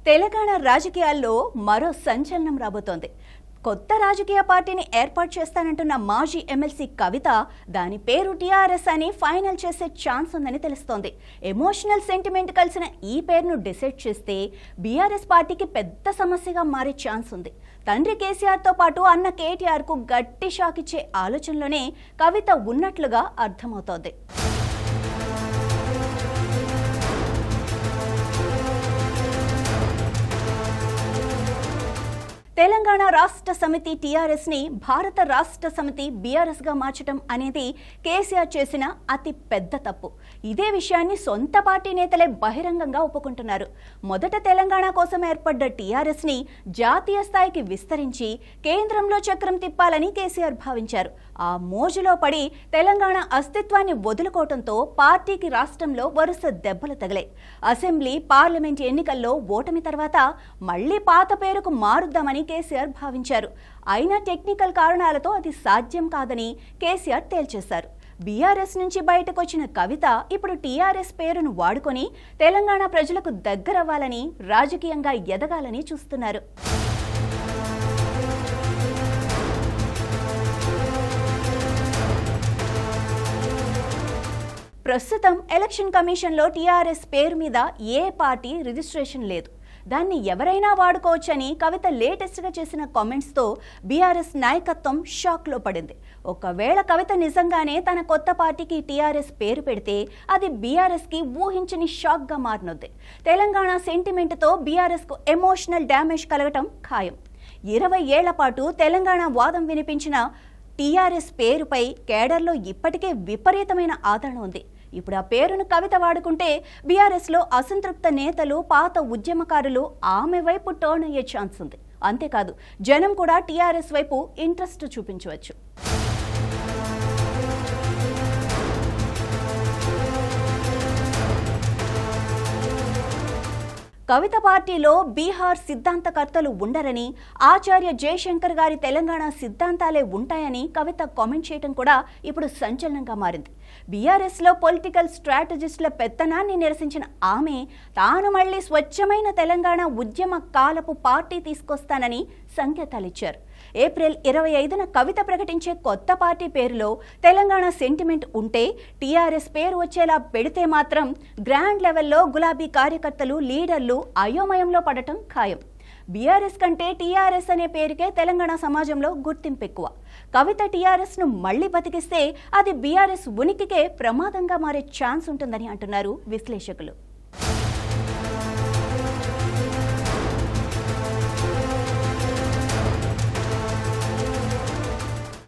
తెలంగాణ రాజకీయాల్లో మరో సంచలనం రాబోతోంది. కొత్త రాజకీయ పార్టీని ఏర్పాటు చేస్తానంటున్న మాజీ ఎమ్మెల్సీ కవిత దాని పేరు టీఆర్ఎస్ అని ఫైనల్ చేసే ఛాన్స్ ఉందని తెలుస్తోంది. ఎమోషనల్ సెంటిమెంట్ కలిసిన ఈ పేరును డిసైడ్ చేస్తే బీఆర్ఎస్ పార్టీకి పెద్ద సమస్యగా మారే ఛాన్స్ ఉంది. తండ్రి కేసీఆర్తో పాటు అన్న కేటీఆర్కు గట్టి షాక్ ఇచ్చే ఆలోచనలోనే కవిత ఉన్నట్లుగా అర్థమవుతోంది. తెలంగాణ రాష్ట్ర సమితి టీఆర్ఎస్ ని భారత రాష్ట్ర సమితి బీఆర్ఎస్ గా మార్చడం అనేది కేసీఆర్ చేసిన అతి పెద్ద తప్పు. ఇదే విషయాన్ని సొంత పార్టీ నేతలే బహిరంగంగా ఒప్పుకుంటున్నారు. మొదట తెలంగాణ కోసం ఏర్పడ్డ టీఆర్ఎస్ ని జాతీయ స్థాయికి విస్తరించి కేంద్రంలో చక్రం తిప్పాలని కేసీఆర్ భావించారు. ఆ మోజులో పడి తెలంగాణ అస్తిత్వాన్ని వదులుకోవడంతో పార్టీకి రాష్ట్రంలో వరుస దెబ్బలు తగిలాయి. అసెంబ్లీ, పార్లమెంట్ ఎన్నికల్లో ఓటమి తర్వాత మళ్లీ పాత పేరుకు మారుద్దామని కేసీఆర్ భావించారు. అయినా టెక్నికల్ కారణాలతో అది సాధ్యం కాదని కేసీఆర్ తేల్చేశారు. బీఆర్ఎస్ నుంచి బయటకు వచ్చిన కవిత ఇప్పుడు టీఆర్ఎస్ పేరును వాడుకొని తెలంగాణ ప్రజలకు దగ్గరవ్వాలని, రాజకీయంగా ఎదగాలని చూస్తున్నారు. ప్రస్తుతం ఎలక్షన్ కమిషన్లో టీఆర్ఎస్ పేరు మీద ఏ పార్టీ రిజిస్ట్రేషన్ లేదు. దాన్ని ఎవరైనా వాడుకోవచ్చని కవిత లేటెస్ట్గా చేసిన కామెంట్స్తో బీఆర్ఎస్ నాయకత్వం షాక్లో పడింది. ఒకవేళ కవిత నిజంగానే తన కొత్త పార్టీకి టీఆర్ఎస్ పేరు పెడితే అది బీఆర్ఎస్కి ఊహించని షాక్గా మారనుంది. తెలంగాణ సెంటిమెంట్తో బీఆర్ఎస్కు ఎమోషనల్ డ్యామేజ్ కలగటం ఖాయం. 20 ఏళ్ల పాటు తెలంగాణ వాదం వినిపించిన టీఆర్ఎస్ పేరుపై కేడర్లో ఇప్పటికే విపరీతమైన ఆదరణ ఉంది. ఇప్పుడు ఆ పేరును కవిత వాడుకుంటే బీఆర్ఎస్లో అసంతృప్త నేతలు, పాత ఉద్యమకారులు ఆమె వైపు టర్న్ అయ్యే ఛాన్స్ ఉంది. అంతేకాదు, జనం కూడా టీఆర్ఎస్ వైపు ఇంట్రెస్ట్ చూపించవచ్చు. కవిత పార్టీలో బీహార్ సిద్ధాంతకర్తలు ఉండరని, ఆచార్య జయశంకర్ గారి తెలంగాణ సిద్ధాంతాలే ఉంటాయని కవిత కామెంట్ చేయడం కూడా ఇప్పుడు సంచలనంగా మారింది. బీఆర్ఎస్లో పొలిటికల్ స్ట్రాటజిస్టుల పెత్తనాన్ని నిరసించిన ఆమె తాను మళ్లీ స్వచ్ఛమైన తెలంగాణ ఉద్యమ కాలపు పార్టీ తీసుకొస్తానని సంకేతాలిచ్చారు. ఏప్రిల్ 25న కవిత ప్రకటించే కొత్త పార్టీ పేరులో తెలంగాణ సెంటిమెంట్ ఉంటే టీఆర్ఎస్ పేరు వచ్చేలా పెడితే మాత్రం గ్రాండ్ లెవెల్లో గులాబీ కార్యకర్తలు, లీడర్లు అయోమయంలో పడటం ఖాయం. బీఆర్ఎస్ కంటే టీఆర్ఎస్ అనే పేరుకే తెలంగాణ సమాజంలో గుర్తింపు ఎక్కువ. కవిత టీఆర్ఎస్ ను మళ్లీ బతికిస్తే అది బీఆర్ఎస్ ఉనికికే ప్రమాదంగా మారే ఛాన్స్ ఉంటుందని అంటున్నారు విశ్లేషకులు.